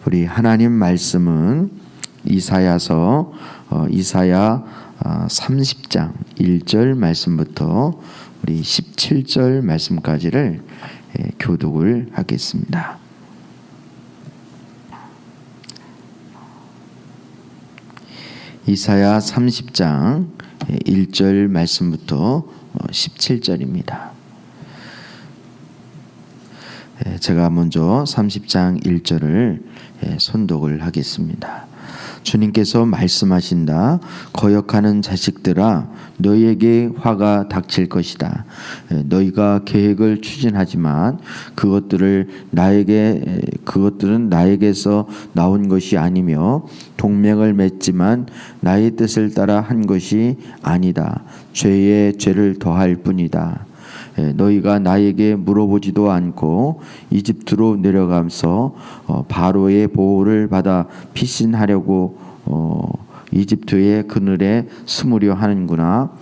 우리 하나님 말씀은 이사야 30장 1절 말씀부터 우리 17절 말씀까지를 교독을 하겠습니다. 이사야 30장 1절 말씀부터 17절입니다. 제가 먼저 30장 1절을 선독을 하겠습니다. 주님께서 말씀하신다. 거역하는 자식들아, 너희에게 화가 닥칠 것이다. 너희가 계획을 추진하지만 그것들은 나에게서 나온 것이 아니며, 동맹을 맺지만 나의 뜻을 따라 한 것이 아니다. 죄에 죄를 더할 뿐이다. 너희가 나에게 물어보지도 않고 이집트로 내려가서 바로의 보호를 받아 피신하려고 이집트의 그늘에 숨으려 하는구나.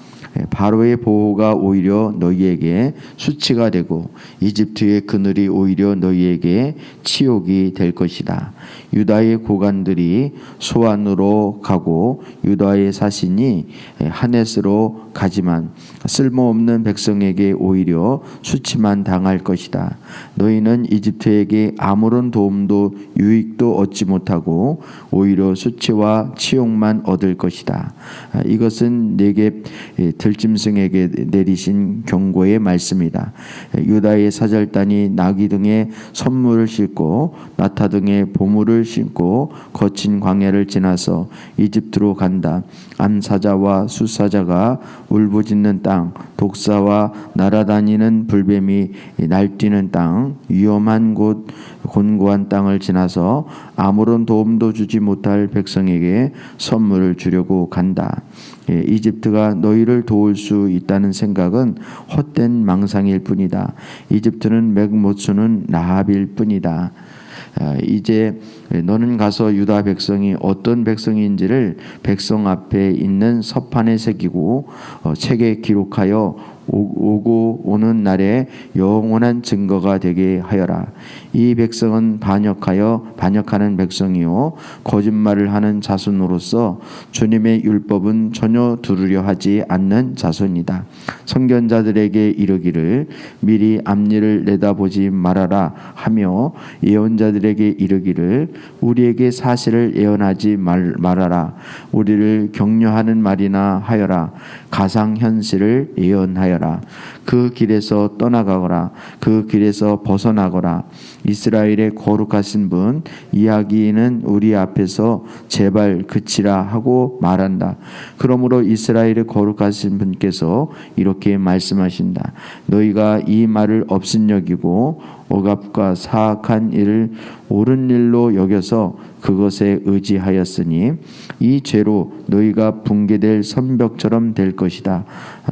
바로의 보호가 오히려 너희에게 수치가 되고 이집트의 그늘이 오히려 너희에게 치욕이 될 것이다. 유다의 고관들이 소안으로 가고 유다의 사신이 하넷으로 가지만 쓸모없는 백성에게 오히려 수치만 당할 것이다. 너희는 이집트에게 아무런 도움도 유익도 얻지 못하고 오히려 수치와 치욕만 얻을 것이다. 이것은 내게 들짐승에게 내리신 경고의 말씀이다. 유다의 사절단이 나귀 등에 선물을 싣고 나타 등에 보물을 싣고 거친 광야를 지나서 이집트로 간다. 암사자와 수사자가 울부짖는 땅, 독사와 날아다니는 불뱀이 날뛰는 땅, 위험한 곳, 곤고한 땅을 지나서 아무런 도움도 주지 못할 백성에게 선물을 주려고 간다. 이집트가 너희를 도울 수 있다는 생각은 헛된 망상일 뿐이다. 이집트는 맥못수는 라합일 뿐이다. 이제 너는 가서 유다 백성이 어떤 백성인지를 백성 앞에 있는 서판에 새기고 책에 기록하여 오고 오는 날에 영원한 증거가 되게 하여라. 이 백성은 반역하는 백성이요 거짓말을 하는 자손으로서 주님의 율법은 전혀 두르려 하지 않는 자손이다. 선견자들에게 이르기를 미리 앞일을 내다보지 말아라 하며 예언자들에게 이르기를 우리에게 사실을 예언하지 말아라. 우리를 격려하는 말이나 하여라. 가상현실을 예언하여라. 그 길에서 떠나가거라. 그 길에서 벗어나거라. 이스라엘의 거룩하신 분 이야기는 우리 앞에서 제발 그치라 하고 말한다. 그러므로 이스라엘의 거룩하신 분께서 이렇게 말씀하신다. 너희가 이 말을 업신여기고 억압과 사악한 일을 옳은 일로 여겨서 그것에 의지하였으니 이 죄로 너희가 붕괴될 성벽처럼 될 것이다.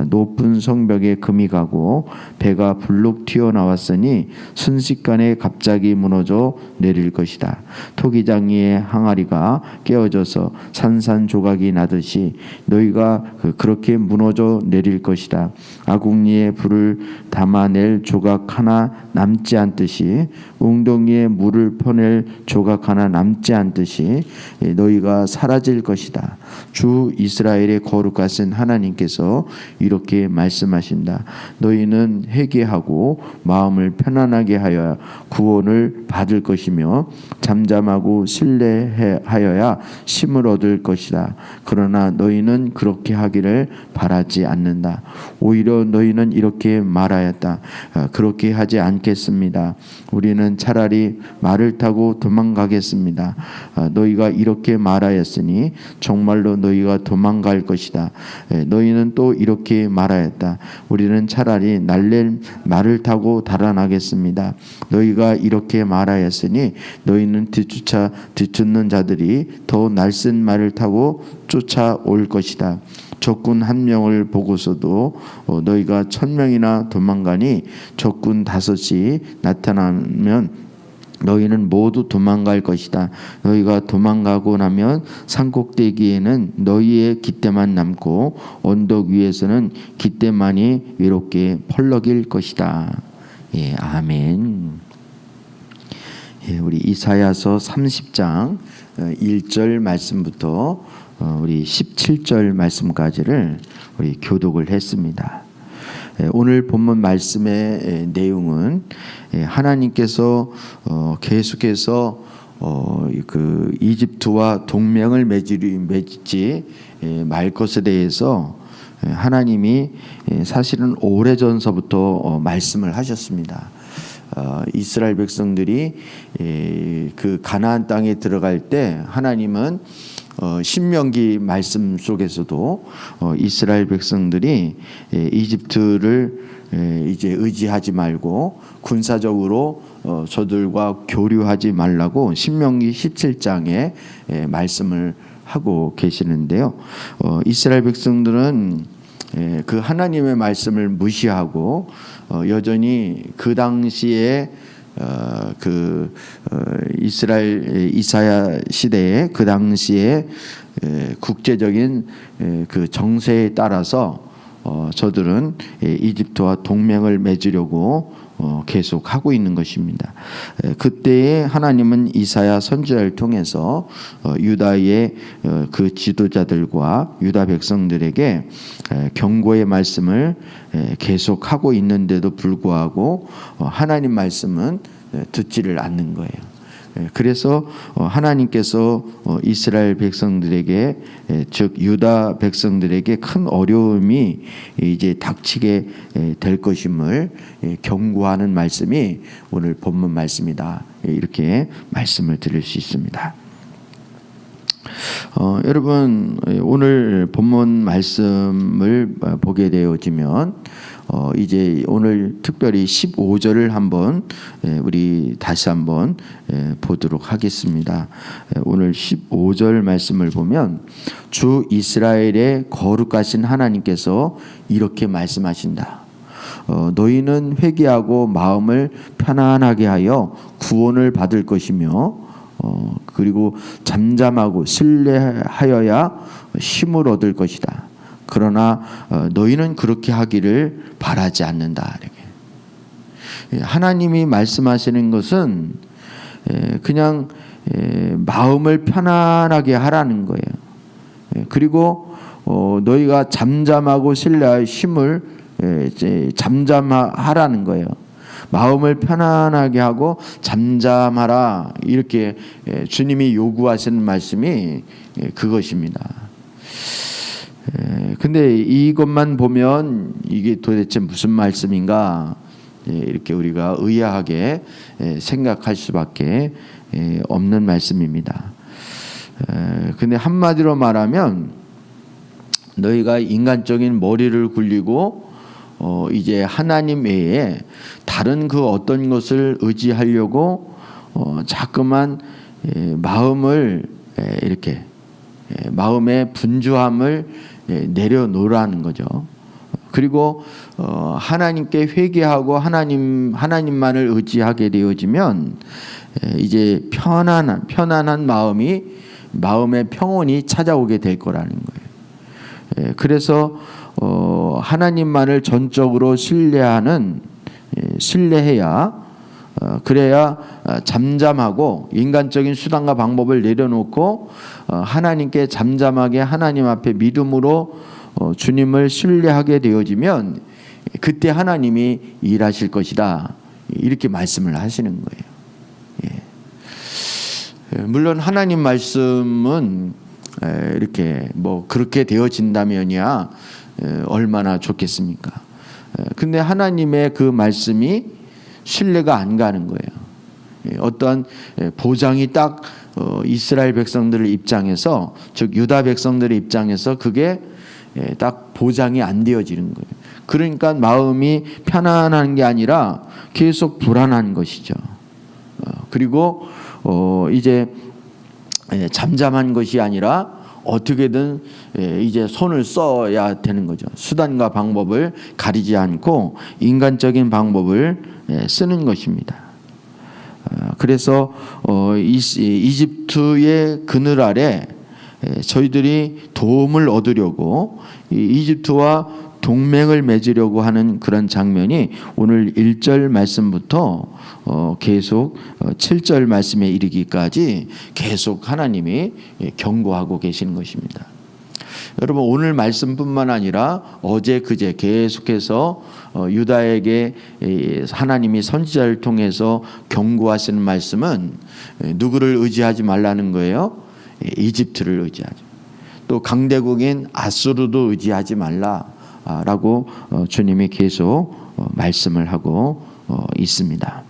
높은 성벽에 금이 가고 배가 불룩 튀어나왔으니 순식간에 갑자기 무너져 내릴 것이다. 토기장이의 항아리가 깨어져서 산산조각이 나듯이 너희가 그렇게 무너져 내릴 것이다. 아궁이에 불을 담아낼 조각 하나 남지 않듯이 웅덩이에 물을 퍼낼 조각 하나 남지 않듯이 너희가 사라질 것이다. 주 이스라엘의 거룩하신 하나님께서 이렇게 말씀하신다. 너희는 회개하고 마음을 편안하게 하여 구원을 받을 것이며 잠잠하고 신뢰하여야 힘을 얻을 것이다. 그러나 너희는 그렇게 하기를 바라지 않는다. 오히려 너희는 이렇게 말하였다. 그렇게 하지 않겠습니다. 우리는 차라리 말을 타고 도망가겠습니다. 너희가 이렇게 말하였으니 정말로 너희가 도망갈 것이다. 너희는 또 이렇게 말하였다. 우리는 차라리 날릴 말을 타고 달아나겠습니다. 너희가 이렇게 말하였으니 너희는 뒤쫓는 자들이 더 날쌘 말을 타고 쫓아올 것이다. 적군 1명을 보고서도 너희가 1000명이나 도망가니 적군 5이 나타나면 너희는 모두 도망갈 것이다. 너희가 도망가고 나면 산꼭대기에는 너희의 깃대만 남고 언덕 위에서는 깃대만이 외롭게 펄럭일 것이다. 예, 아멘. 우리 이사야서 30장 1절 말씀부터 우리 17절 말씀까지를 우리 교독을 했습니다. 오늘 본문 말씀의 내용은 하나님께서 계속해서 그 이집트와 동맹을 맺지 말 것에 대해서 하나님이 사실은 오래전서부터 말씀을 하셨습니다. 이스라엘 백성들이 그 가나안 땅에 들어갈 때 하나님은 신명기 말씀 속에서도 이스라엘 백성들이 이집트를 이제 의지하지 말고 군사적으로 저들과 교류하지 말라고 신명기 17장에 말씀을 하고 계시는데요. 이스라엘 백성들은 그 하나님의 말씀을 무시하고 여전히 그 당시에 이사야 시대에 그 당시에 국제적인 그 정세에 따라서 저들은 이집트와 동맹을 맺으려고 계속 하고 있는 것입니다. 그때에 하나님은 이사야 선지자를 통해서 유다의 그 지도자들과 유다 백성들에게 경고의 말씀을 계속 하고 있는데도 불구하고 하나님 말씀은 듣지를 않는 거예요. 그래서 하나님께서 이스라엘 백성들에게 즉 유다 백성들에게 큰 어려움이 이제 닥치게 될 것임을 경고하는 말씀이 오늘 본문 말씀이다. 이렇게 말씀을 드릴 수 있습니다. 여러분 오늘 본문 말씀을 보게 되어지면 이제 오늘 특별히 15절을 한번 우리 다시 한번 보도록 하겠습니다. 오늘 15절 말씀을 보면 주 이스라엘의 거룩하신 하나님께서 이렇게 말씀하신다. 너희는 회개하고 마음을 편안하게 하여 구원을 받을 것이며 그리고 잠잠하고 신뢰하여야 힘을 얻을 것이다. 그러나 너희는 그렇게 하기를 바라지 않는다. 이렇게. 하나님이 말씀하시는 것은 그냥 마음을 편안하게 하라는 거예요. 그리고 너희가 잠잠하고 신뢰할 힘을 잠잠하라는 거예요. 마음을 편안하게 하고 잠잠하라 이렇게 주님이 요구하시는 말씀이 그것입니다. 근데 이것만 보면 이게 도대체 무슨 말씀인가 이렇게 우리가 의아하게 생각할 수밖에 없는 말씀입니다. 근데 한마디로 말하면 너희가 인간적인 머리를 굴리고 이제 하나님 외에 다른 그 어떤 것을 의지하려고 자꾸만 마음을 이렇게 마음의 분주함을 내려놓으라는 거죠. 그리고 하나님께 회개하고 하나님만을 의지하게 되어지면 이제 편안한 마음의 평온이 찾아오게 될 거라는 거예요. 그래서 하나님만을 전적으로 신뢰해야 그래야 잠잠하고 인간적인 수단과 방법을 내려놓고 하나님께 잠잠하게 하나님 앞에 믿음으로 주님을 신뢰하게 되어지면 그때 하나님이 일하실 것이다. 이렇게 말씀을 하시는 거예요. 물론 하나님 말씀은 이렇게 뭐 그렇게 되어진다면야 얼마나 좋겠습니까? 근데 하나님의 그 말씀이 신뢰가 안 가는 거예요. 어떤 보장이 딱 이스라엘 백성들의 입장에서 즉 유다 백성들의 입장에서 그게 딱 보장이 안 되어지는 거예요. 그러니까 마음이 편안한 게 아니라 계속 불안한 것이죠. 그리고 이제 잠잠한 것이 아니라 어떻게든 이제 손을 써야 되는 거죠. 수단과 방법을 가리지 않고 인간적인 방법을 쓰는 것입니다. 그래서 이집트의 그늘 아래 저희들이 도움을 얻으려고 이집트와 동맹을 맺으려고 하는 그런 장면이 오늘 1절 말씀부터 계속 7절 말씀에 이르기까지 계속 하나님이 경고하고 계시는 것입니다. 여러분, 오늘 말씀뿐만 아니라 어제 그제 계속해서 유다에게 하나님이 선지자를 통해서 경고하시는 말씀은 누구를 의지하지 말라는 거예요? 이집트를 의지하지, 또 강대국인 아수르도 의지하지 말라라고 주님이 계속 말씀을 하고 있습니다.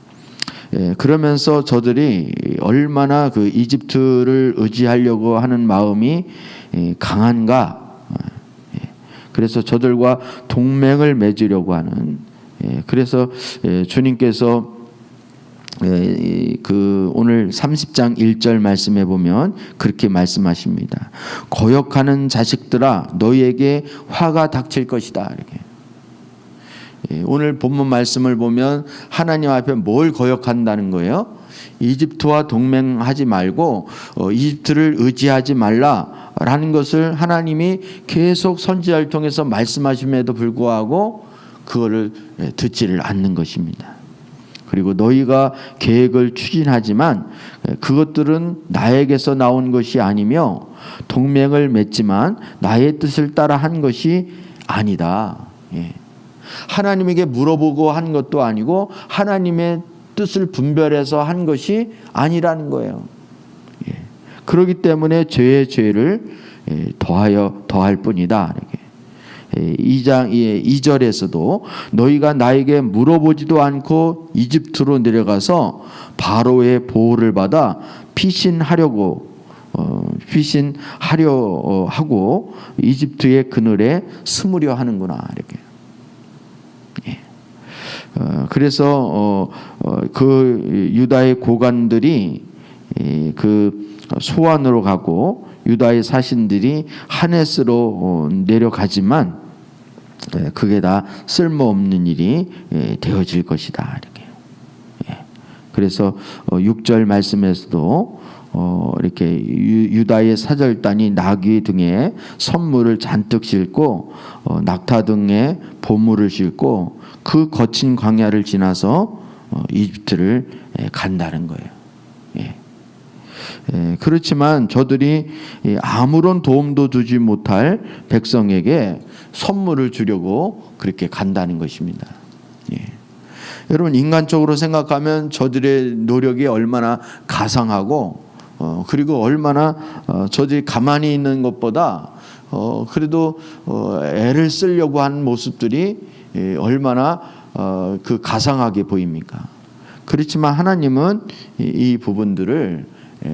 그러면서 저들이 얼마나 그 이집트를 의지하려고 하는 마음이 강한가. 그래서 저들과 동맹을 맺으려고 하는, 그래서 주님께서 그 오늘 30장 1절 말씀에 보면 그렇게 말씀하십니다. 거역하는 자식들아, 너희에게 화가 닥칠 것이다. 이렇게. 오늘 본문 말씀을 보면 하나님 앞에 뭘 거역한다는 거예요? 이집트와 동맹하지 말고 이집트를 의지하지 말라라는 것을 하나님이 계속 선지자를 통해서 말씀하심에도 불구하고 그거를 듣지를 않는 것입니다. 그리고 너희가 계획을 추진하지만 그것들은 나에게서 나온 것이 아니며 동맹을 맺지만 나의 뜻을 따라 한 것이 아니다. 하나님에게 물어보고 한 것도 아니고 하나님의 뜻을 분별해서 한 것이 아니라는 거예요. 그렇기 때문에 죄의 죄를 더할 뿐이다. 2절에서도 너희가 나에게 물어보지도 않고 이집트로 내려가서 바로의 보호를 받아 피신하려 하고 이집트의 그늘에 숨으려 하는구나. 이렇게. 그래서 그 유다의 고관들이 그 소환으로 가고 유다의 사신들이 하네스로 내려가지만 그게 다 쓸모없는 일이 되어질 것이다. 이렇게. 그래서 6절 말씀에서도 이렇게 유다의 사절단이 나귀 등에 선물을 잔뜩 싣고 낙타 등에 보물을 싣고 그 거친 광야를 지나서 이집트를 간다는 거예요. 그렇지만 저들이 아무런 도움도 주지 못할 백성에게 선물을 주려고 그렇게 간다는 것입니다. 여러분, 인간적으로 생각하면 저들의 노력이 얼마나 가상하고 그리고 얼마나 저들이 가만히 있는 것보다 그래도 애를 쓰려고 하는 모습들이 얼마나 그 가상하게 보입니까? 그렇지만 하나님은 이 부분들을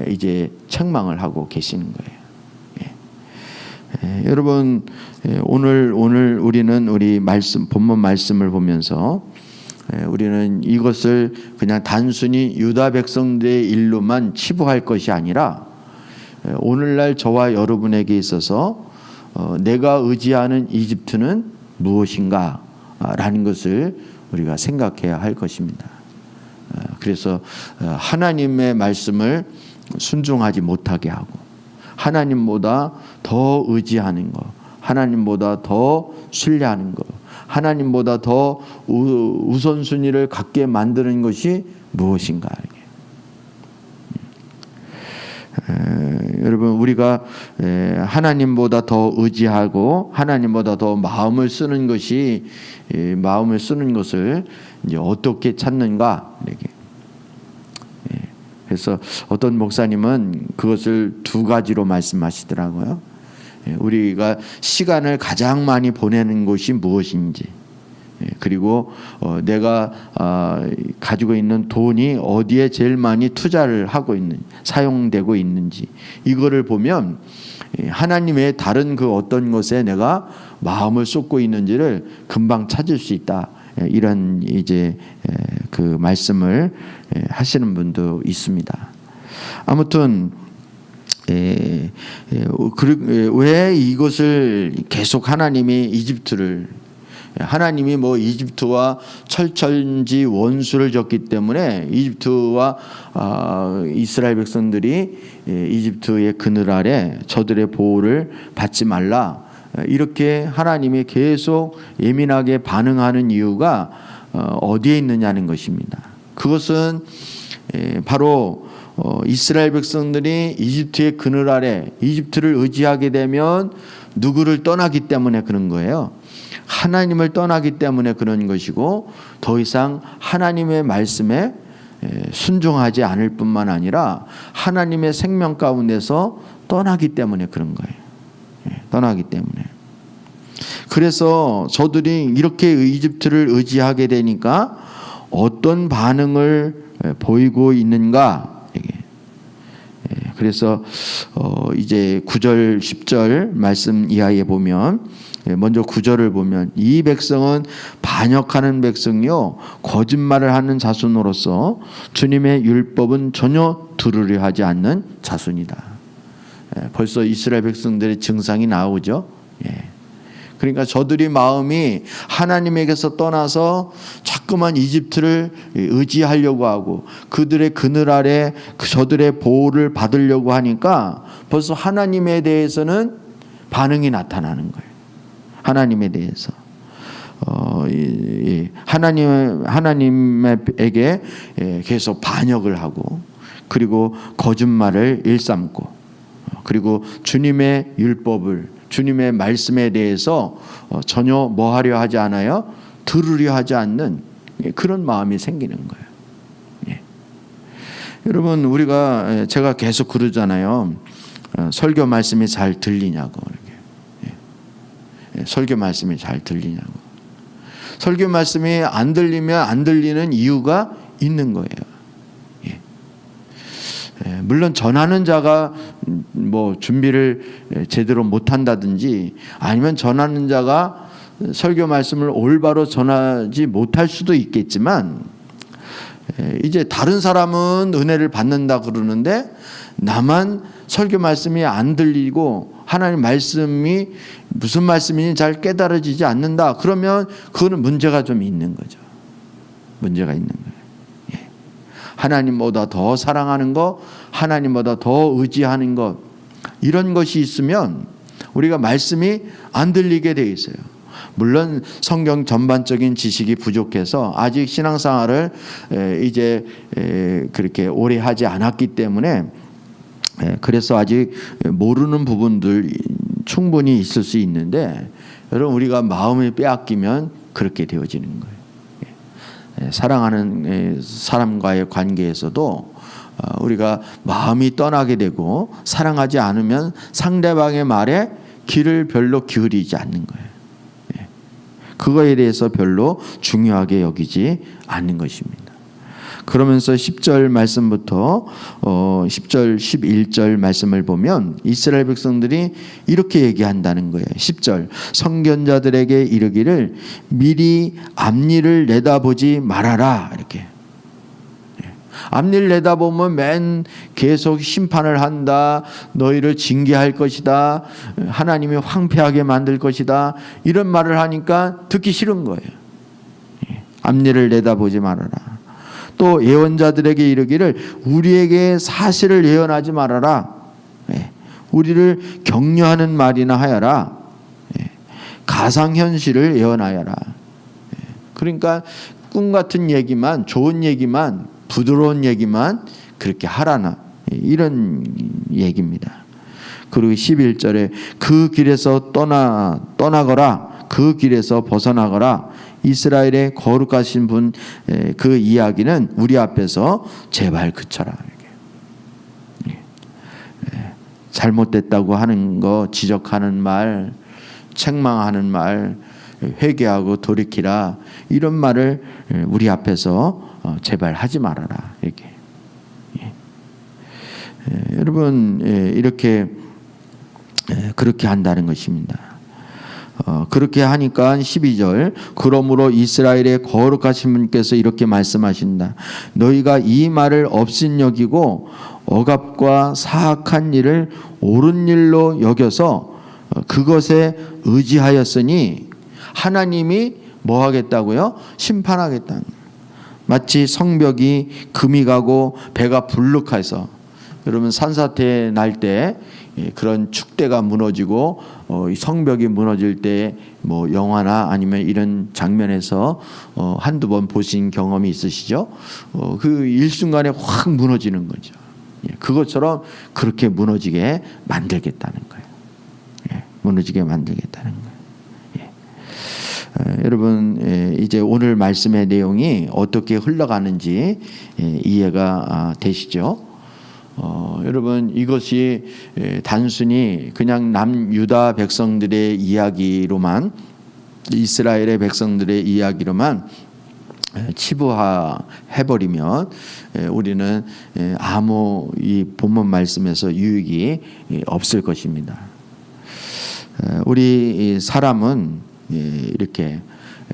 이제 책망을 하고 계시는 거예요. 여러분, 오늘 우리는 우리 본문 말씀을 보면서 우리는 이것을 그냥 단순히 유다 백성들의 일로만 치부할 것이 아니라 오늘날 저와 여러분에게 있어서 내가 의지하는 이집트는 무엇인가 라는 것을 우리가 생각해야 할 것입니다. 그래서 하나님의 말씀을 순종하지 못하게 하고 하나님보다 더 의지하는 것, 하나님보다 더 신뢰하는 것, 하나님보다 더 우선순위를 갖게 만드는 것이 무엇인가. 여러분, 우리가 하나님보다 더 의지하고 하나님보다 더 마음을 쓰는 것을 이제 어떻게 찾는가. 이렇게. 그래서 어떤 목사님은 그것을 두 가지로 말씀하시더라고요. 우리가 시간을 가장 많이 보내는 곳이 무엇인지, 그리고 내가 가지고 있는 돈이 어디에 제일 많이 투자를 하고 있는, 사용되고 있는지, 이거를 보면 하나님 외에 다른 그 어떤 것에 내가 마음을 쏟고 있는지를 금방 찾을 수 있다. 이런 이제 그 말씀을 하시는 분도 있습니다. 아무튼 왜 이것을 계속 하나님이 하나님이 뭐 이집트와 철천지 원수를 졌기 때문에 이집트와 이스라엘 백성들이 이집트의 그늘 아래 저들의 보호를 받지 말라, 이렇게 하나님이 계속 예민하게 반응하는 이유가 어디에 있느냐는 것입니다. 그것은 바로 이스라엘 백성들이 이집트의 그늘 아래 이집트를 의지하게 되면 누구를 떠나기 때문에 그런 거예요. 하나님을 떠나기 때문에 그런 것이고, 더 이상 하나님의 말씀에 순종하지 않을 뿐만 아니라 하나님의 생명 가운데서 떠나기 때문에 그런 거예요. 떠나기 때문에. 그래서 저들이 이렇게 이집트를 의지하게 되니까 어떤 반응을 보이고 있는가. 그래서 이제 9절 10절 말씀 이하에 보면, 먼저 9절을 보면, 이 백성은 반역하는 백성이요 거짓말을 하는 자손으로서 주님의 율법은 전혀 들으려 하지 않는 자손이다. 벌써 이스라엘 백성들의 증상이 나오죠. 그러니까 저들이 마음이 하나님에게서 떠나서 자꾸만 이집트를 의지하려고 하고 그들의 그늘 아래 저들의 보호를 받으려고 하니까 벌써 하나님에 대해서는 반응이 나타나는 거예요. 하나님에 대해서 하나님에게 계속 반역을 하고, 그리고 거짓말을 일삼고, 그리고 주님의 율법을, 주님의 말씀에 대해서 전혀 뭐하려 하지 않아요? 들으려 하지 않는 그런 마음이 생기는 거예요. 여러분, 제가 계속 그러잖아요. 설교 말씀이 잘 들리냐고. 설교 말씀이 잘 들리냐고. 설교 말씀이 안 들리면 안 들리는 이유가 있는 거예요. 물론 전하는 자가 뭐 준비를 제대로 못한다든지, 아니면 전하는 자가 설교 말씀을 올바로 전하지 못할 수도 있겠지만, 이제 다른 사람은 은혜를 받는다 그러는데 나만 설교 말씀이 안 들리고 하나님 말씀이 무슨 말씀인지 잘 깨달아지지 않는다. 그러면 그거는 문제가 좀 있는 거죠. 문제가 있는 거예요. 하나님보다 더 사랑하는 것, 하나님보다 더 의지하는 것, 이런 것이 있으면 우리가 말씀이 안 들리게 돼 있어요. 물론 성경 전반적인 지식이 부족해서 아직 신앙생활을 이제 그렇게 오래 하지 않았기 때문에, 그래서 아직 모르는 부분들 충분히 있을 수 있는데, 여러분, 우리가 마음을 빼앗기면 그렇게 되어지는 거예요. 사랑하는 사람과의 관계에서도 우리가 마음이 떠나게 되고 사랑하지 않으면 상대방의 말에 귀를 별로 기울이지 않는 거예요. 그거에 대해서 별로 중요하게 여기지 않는 것입니다. 그러면서 10절 말씀부터 10절 11절 말씀을 보면 이스라엘 백성들이 이렇게 얘기한다는 거예요. 10절, 선견자들에게 이르기를 미리 앞일을 내다보지 말아라. 이렇게. 앞일 내다보면 계속 심판을 한다, 너희를 징계할 것이다, 하나님이 황폐하게 만들 것이다, 이런 말을 하니까 듣기 싫은 거예요. 앞일을 내다보지 말아라. 또 예언자들에게 이르기를 우리에게 사실을 예언하지 말아라. 우리를 격려하는 말이나 하여라. 가상현실을 예언하여라. 그러니까 꿈 같은 얘기만, 좋은 얘기만, 부드러운 얘기만 그렇게 하라나, 이런 얘기입니다. 그리고 11절에 그 길에서 떠나거라, 그 길에서 벗어나거라. 이스라엘의 거룩하신 분 그 이야기는 우리 앞에서 제발 그쳐라. 잘못됐다고 하는 거, 지적하는 말, 책망하는 말, 회개하고 돌이키라, 이런 말을 우리 앞에서 제발 하지 말아라. 이렇게. 여러분, 이렇게 그렇게 한다는 것입니다. 그렇게 하니까 12절, 그러므로 이스라엘의 거룩하신 분께서 이렇게 말씀하신다. 너희가 이 말을 업신여기고 억압과 사악한 일을 옳은 일로 여겨서 그것에 의지하였으니 하나님이 뭐 하겠다고요? 심판하겠다는. 마치 성벽이 금이 가고 배가 불룩해서 여러분 산사태 날 때 그런 축대가 무너지고 이 성벽이 무너질 때 뭐 영화나 아니면 이런 장면에서 한두 번 보신 경험이 있으시죠? 그 일순간에 확 무너지는 거죠. 그것처럼 그렇게 무너지게 만들겠다는 거예요. 무너지게 만들겠다는 거예요. 여러분 이제 오늘 말씀의 내용이 어떻게 흘러가는지 이해가 되시죠? 여러분 이것이 단순히 그냥 남유다 백성들의 이야기로만, 이스라엘의 백성들의 이야기로만 치부해버리면 우리는 아무 이 본문 말씀에서 유익이 없을 것입니다. 우리 사람은 이렇게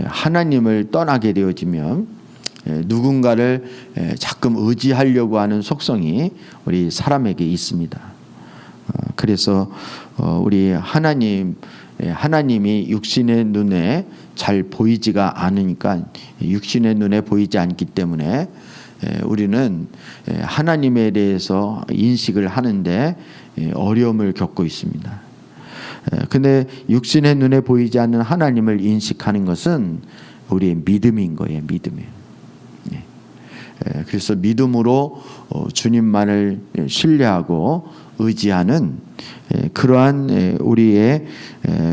하나님을 떠나게 되어지면 누군가를 자꾸 의지하려고 하는 속성이 우리 사람에게 있습니다. 그래서 우리 하나님이 육신의 눈에 잘 보이지가 않으니까, 육신의 눈에 보이지 않기 때문에 우리는 하나님에 대해서 인식을 하는데 어려움을 겪고 있습니다. 근데 육신의 눈에 보이지 않는 하나님을 인식하는 것은 우리의 믿음인 거예요. 믿음이에요. 그래서 믿음으로 주님만을 신뢰하고 의지하는 그러한 우리의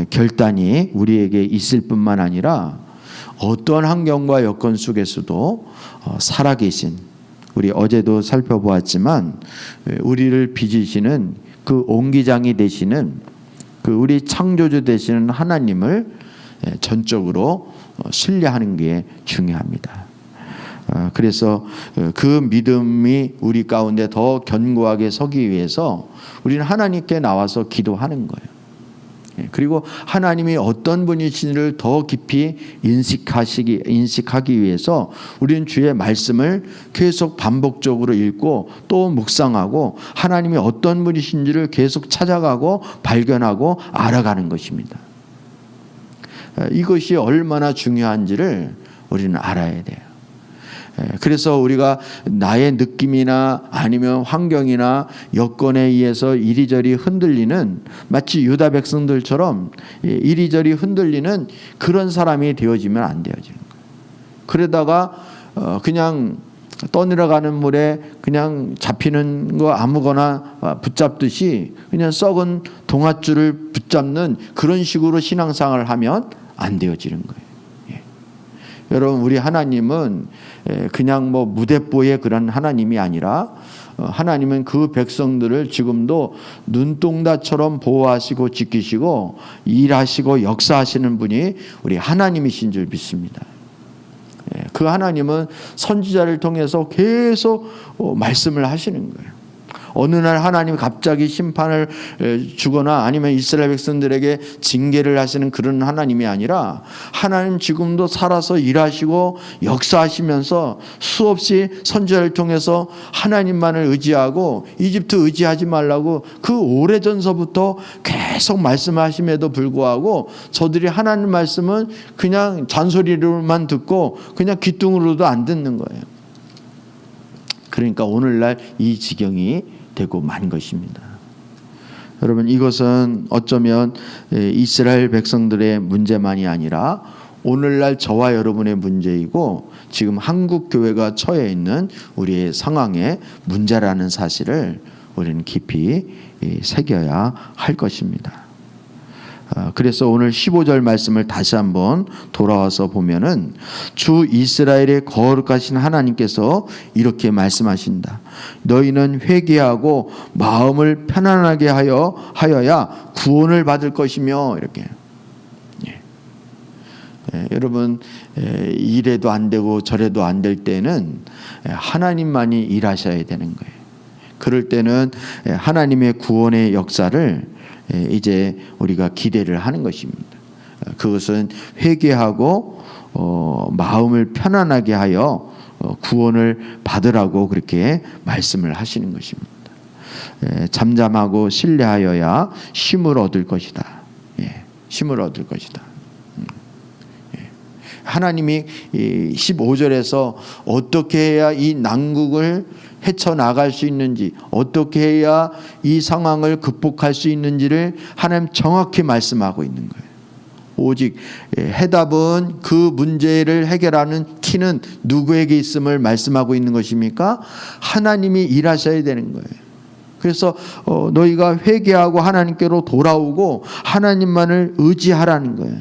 결단이 우리에게 있을 뿐만 아니라 어떤 환경과 여건 속에서도 살아계신, 우리 어제도 살펴보았지만 우리를 빚으시는 그 옹기장이 되시는 그 우리 창조주 되시는 하나님을 전적으로 신뢰하는 게 중요합니다. 그래서 그 믿음이 우리 가운데 더 견고하게 서기 위해서 우리는 하나님께 나와서 기도하는 거예요. 그리고 하나님이 어떤 분이신지를 더 깊이 인식하기 위해서 우리는 주의 말씀을 계속 반복적으로 읽고 또 묵상하고 하나님이 어떤 분이신지를 계속 찾아가고 발견하고 알아가는 것입니다. 이것이 얼마나 중요한지를 우리는 알아야 돼요. 그래서 우리가 나의 느낌이나 아니면 환경이나 여건에 의해서 이리저리 흔들리는, 마치 유다 백성들처럼 이리저리 흔들리는 그런 사람이 되어지면 안 되어지는 거예요. 그러다가 그냥 떠내려가는 물에 그냥 잡히는 거 아무거나 붙잡듯이 그냥 썩은 동아줄을 붙잡는 그런 식으로 신앙생활을 하면 안 되어지는 거예요. 여러분, 우리 하나님은 그냥 뭐 무대뽀의 그런 하나님이 아니라 하나님은 그 백성들을 지금도 눈동자처럼 보호하시고 지키시고 일하시고 역사하시는 분이 우리 하나님이신 줄 믿습니다. 그 하나님은 선지자를 통해서 계속 말씀을 하시는 거예요. 어느 날 하나님이 갑자기 심판을 주거나 아니면 이스라엘 백성들에게 징계를 하시는 그런 하나님이 아니라, 하나님 지금도 살아서 일하시고 역사하시면서 수없이 선지자를 통해서 하나님만을 의지하고 이집트 의지하지 말라고 그 오래전서부터 계속 말씀하심에도 불구하고 저들이 하나님 말씀은 그냥 잔소리로만 듣고 그냥 귀뚱으로도 안 듣는 거예요. 그러니까 오늘날 이 지경이 되고 만 것입니다. 여러분, 이것은 어쩌면 이스라엘 백성들의 문제만이 아니라 오늘날 저와 여러분의 문제이고 지금 한국 교회가 처해 있는 우리의 상황의 문제라는 사실을 우리는 깊이 새겨야 할 것입니다. 그래서 오늘 15절 말씀을 다시 한번 돌아와서 보면은 주 이스라엘의 거룩하신 하나님께서 이렇게 말씀하신다. 너희는 회개하고 마음을 편안하게 하여야 구원을 받을 것이며, 이렇게. 여러분, 이래도 안 되고 저래도 안 될 때는 하나님만이 일하셔야 되는 거예요. 그럴 때는 하나님의 구원의 역사를 이제 우리가 기대를 하는 것입니다. 그것은 회개하고 마음을 편안하게 하여 구원을 받으라고 그렇게 말씀을 하시는 것입니다. 잠잠하고 신뢰하여야 쉼을 얻을 것이다. 쉼을 얻을 것이다. 하나님이 15절에서 어떻게 해야 이 난국을 헤쳐나갈 수 있는지, 어떻게 해야 이 상황을 극복할 수 있는지를 하나님 정확히 말씀하고 있는 거예요. 오직 해답은, 그 문제를 해결하는 키는 누구에게 있음을 말씀하고 있는 것입니까? 하나님이 일하셔야 되는 거예요. 그래서 너희가 회개하고 하나님께로 돌아오고 하나님만을 의지하라는 거예요.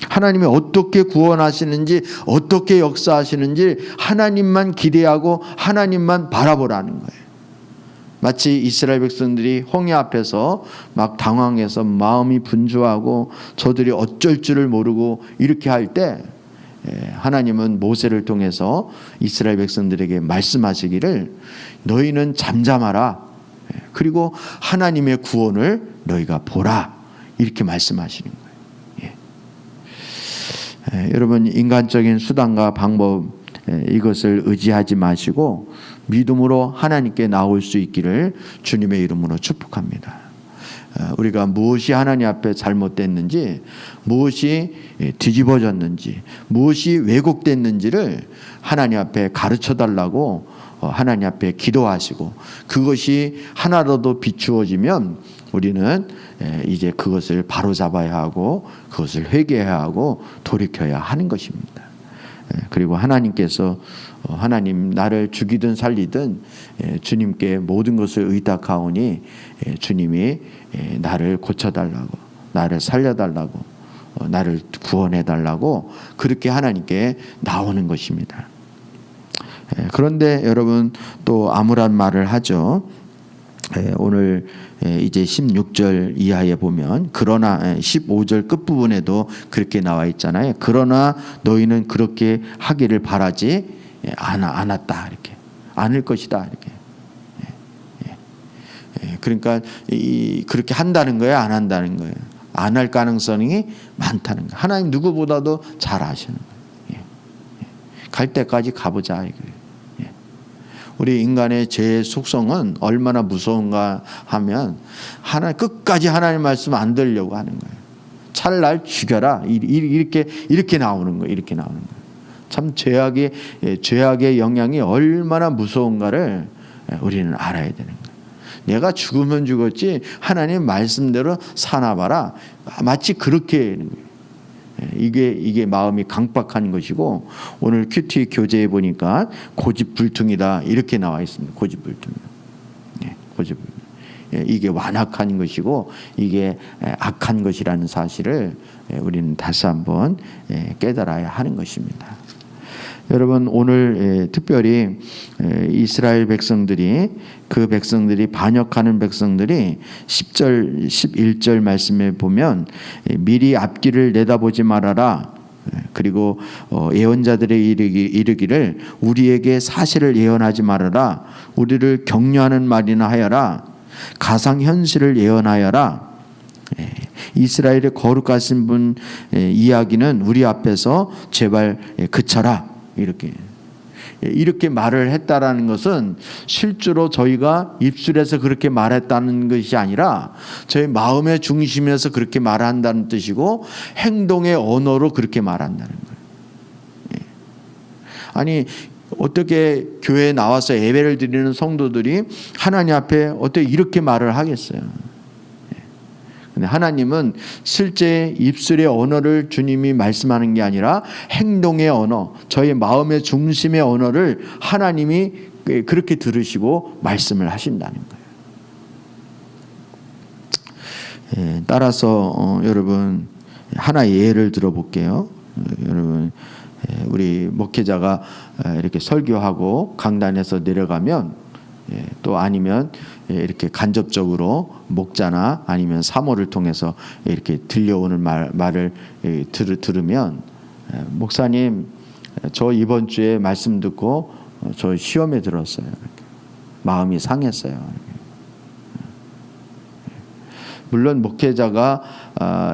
하나님이 어떻게 구원하시는지, 어떻게 역사하시는지 하나님만 기대하고 하나님만 바라보라는 거예요. 마치 이스라엘 백성들이 홍해 앞에서 막 당황해서 마음이 분주하고 저들이 어쩔 줄을 모르고 이렇게 할 때, 하나님은 모세를 통해서 이스라엘 백성들에게 말씀하시기를 너희는 잠잠하라, 그리고 하나님의 구원을 너희가 보라, 이렇게 말씀하시는 거예요. 여러분, 인간적인 수단과 방법, 이것을 의지하지 마시고 믿음으로 하나님께 나올 수 있기를 주님의 이름으로 축복합니다. 우리가 무엇이 하나님 앞에 잘못됐는지, 무엇이 뒤집어졌는지, 무엇이 왜곡됐는지를 하나님 앞에 가르쳐 달라고 하나님 앞에 기도하시고, 그것이 하나라도 비추어지면 우리는 이제 그것을 바로잡아야 하고 그것을 회개해야 하고 돌이켜야 하는 것입니다. 그리고 하나님께서 하나님, 나를 죽이든 살리든 주님께 모든 것을 의탁하오니 주님이 나를 고쳐달라고, 나를 살려달라고, 나를 구원해달라고 그렇게 하나님께 나오는 것입니다. 그런데 여러분, 또 암울한 말을 하죠. 오늘 이제 16절 이하에 보면, 그러나 15절 끝부분에도 그렇게 나와 있잖아요. 그러나 너희는 그렇게 하기를 바라지 않았다, 이렇게. 않을 것이다, 이렇게. 그러니까 그렇게 한다는 거예요, 안 한다는 거예요? 안 할 가능성이 많다는 거예요. 하나님 누구보다도 잘 아시는 거예요. 갈 때까지 가보자, 이거예요. 우리 인간의 죄의 속성은 얼마나 무서운가 하면, 끝까지 하나님 말씀 안 들으려고 하는 거예요. 차라리 날 죽여라, 이렇게 나오는 거예요. 이렇게 나오는 거예요. 참 죄악의 영향이 얼마나 무서운가를 우리는 알아야 되는 거예요. 내가 죽으면 죽었지 하나님 말씀대로 사나 봐라, 마치 그렇게 하는 거예요. 이게 마음이 강박한 것이고, 오늘 큐티 교재에 보니까 고집불통이다, 이렇게 나와 있습니다. 고집불통. 고집불통. 이게 완악한 것이고 이게 악한 것이라는 사실을 우리는 다시 한번 깨달아야 하는 것입니다. 여러분, 오늘 특별히 이스라엘 백성들이, 그 백성들이 반역하는 백성들이 10절 11절 말씀에 보면 미리 앞길을 내다보지 말아라, 그리고 예언자들의 이르기를 우리에게 사실을 예언하지 말아라, 우리를 격려하는 말이나 하여라, 가상현실을 예언하여라, 이스라엘의 거룩하신 분 이야기는 우리 앞에서 제발 그쳐라, 이렇게 말을 했다라는 것은 실제로 저희가 입술에서 그렇게 말했다는 것이 아니라 저희 마음의 중심에서 그렇게 말한다는 뜻이고, 행동의 언어로 그렇게 말한다는 거예요. 아니, 어떻게 교회에 나와서 예배를 드리는 성도들이 하나님 앞에 어떻게 이렇게 말을 하겠어요? 근데 하나님은 실제 입술의 언어를 주님이 말씀하는 게 아니라 행동의 언어, 저희 마음의 중심의 언어를 하나님이 그렇게 들으시고 말씀을 하신다는 거예요. 따라서 여러분, 하나의 예를 들어볼게요. 여러분, 우리 목회자가 이렇게 설교하고 강단에서 내려가면, 또 아니면 이렇게 간접적으로 목자나 아니면 사모를 통해서 이렇게 들려오는 말을 들으면, 목사님, 저 이번 주에 말씀 듣고 저 시험에 들었어요. 마음이 상했어요. 물론 목회자가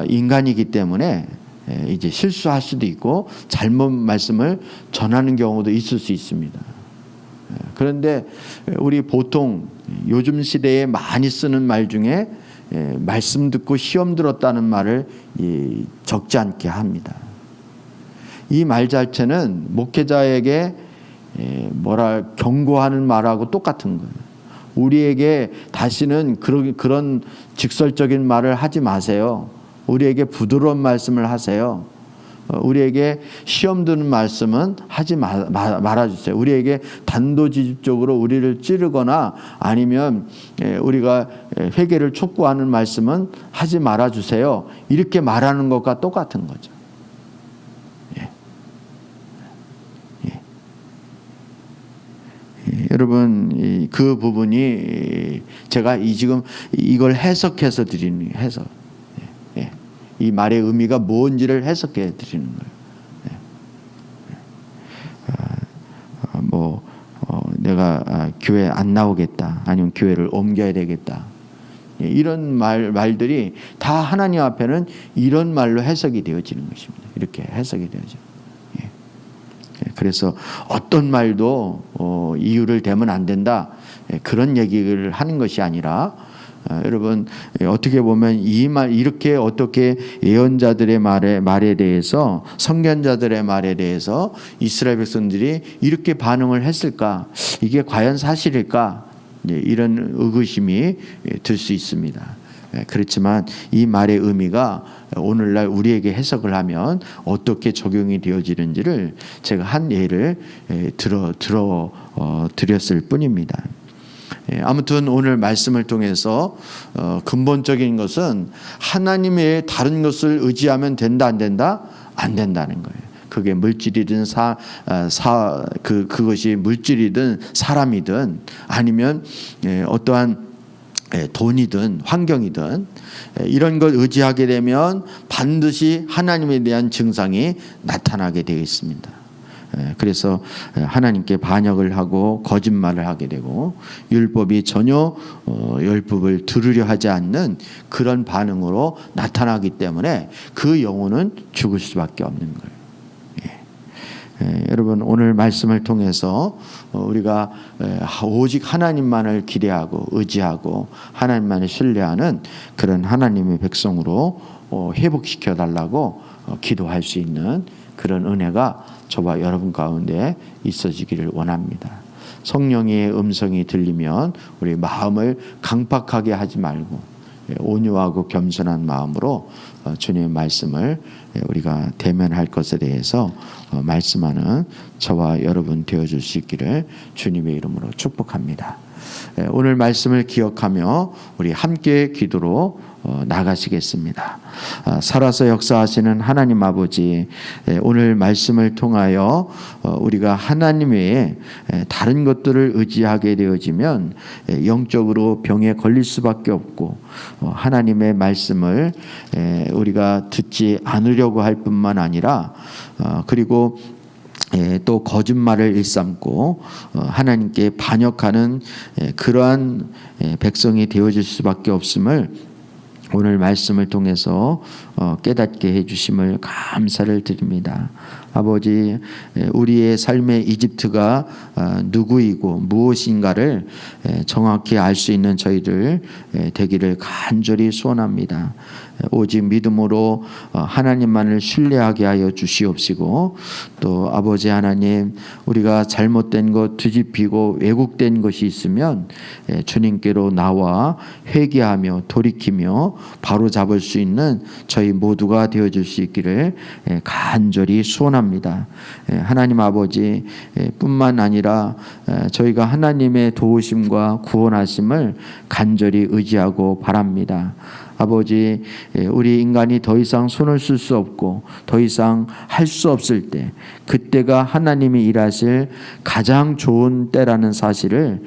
인간이기 때문에 이제 실수할 수도 있고 잘못 말씀을 전하는 경우도 있을 수 있습니다. 그런데 우리 보통 요즘 시대에 많이 쓰는 말 중에 말씀 듣고 시험 들었다는 말을 적지 않게 합니다. 이 말 자체는 목회자에게 경고하는 말하고 똑같은 거예요. 우리에게 다시는 그런 직설적인 말을 하지 마세요. 우리에게 부드러운 말씀을 하세요. 우리에게 시험 드는 말씀은 하지 말아주세요. 우리에게 단도직입적으로 우리를 찌르거나 아니면 우리가 회개를 촉구하는 말씀은 하지 말아주세요. 이렇게 말하는 것과 똑같은 거죠. 여러분, 그 부분이 제가 지금 이걸 해석해서 드리는 해석. 이 말의 의미가 뭔지를 해석해 드리는 거예요. 내가 교회 안 나오겠다, 아니면 교회를 옮겨야 되겠다. 이런 말들이 다 하나님 앞에는 이런 말로 해석이 되어지는 것입니다. 이렇게 해석이 되어져요. 그래서 어떤 말도 이유를 대면 안 된다, 그런 얘기를 하는 것이 아니라, 여러분, 어떻게 보면 이 말, 이렇게 어떻게 예언자들의 말에 대해서, 선견자들의 말에 대해서 이스라엘 백성들이 이렇게 반응을 했을까? 이게 과연 사실일까? 이런 의구심이 들 수 있습니다. 그렇지만 이 말의 의미가 오늘날 우리에게 해석을 하면 어떻게 적용이 되어지는지를 제가 한 예를 드렸을 뿐입니다. 아무튼 오늘 말씀을 통해서 근본적인 것은 하나님의 다른 것을 의지하면 된다, 안 된다? 안 된다는 거예요. 그게 물질이든 그것이 물질이든 사람이든 아니면 어떠한 돈이든 환경이든 이런 걸 의지하게 되면 반드시 하나님에 대한 증상이 나타나게 되어 있습니다. 그래서 하나님께 반역을 하고 거짓말을 하게 되고 율법이 전혀 율법을 들으려 하지 않는 그런 반응으로 나타나기 때문에 그 영혼은 죽을 수밖에 없는 거예요. 여러분, 오늘 말씀을 통해서 우리가 오직 하나님만을 기대하고 의지하고 하나님만을 신뢰하는 그런 하나님의 백성으로 회복시켜 달라고 기도할 수 있는 그런 은혜가 저와 여러분 가운데 있어지기를 원합니다. 성령의 음성이 들리면 우리 마음을 강팍하게 하지 말고 온유하고 겸손한 마음으로 주님의 말씀을 우리가 대면할 것에 대해서 말씀하는 저와 여러분 되어줄 수 있기를 주님의 이름으로 축복합니다. 오늘 말씀을 기억하며 우리 함께 기도로 나가시겠습니다. 살아서 역사하시는 하나님 아버지, 오늘 말씀을 통하여 우리가 하나님 외에 다른 것들을 의지하게 되어지면 영적으로 병에 걸릴 수밖에 없고 하나님의 말씀을 우리가 듣지 않으려고 할 뿐만 아니라 그리고 또 거짓말을 일삼고 하나님께 반역하는 그러한 백성이 되어질 수밖에 없음을 오늘 말씀을 통해서 깨닫게 해주심을 감사를 드립니다. 아버지, 우리의 삶의 이집트가 누구이고 무엇인가를 정확히 알 수 있는 저희들 되기를 간절히 소원합니다. 오직 믿음으로 하나님만을 신뢰하게 하여 주시옵시고, 또 아버지 하나님, 우리가 잘못된 것 뒤집히고 왜곡된 것이 있으면 주님께로 나와 회개하며 돌이키며 바로잡을 수 있는 저희 모두가 되어줄 수 있기를 간절히 소원합니다. 하나님 아버지 뿐만 아니라 저희가 하나님의 도우심과 구원하심을 간절히 의지하고 바랍니다. 아버지, 우리 인간이 더 이상 손을 쓸 수 없고 더 이상 할 수 없을 때, 그때가 하나님이 일하실 가장 좋은 때라는 사실을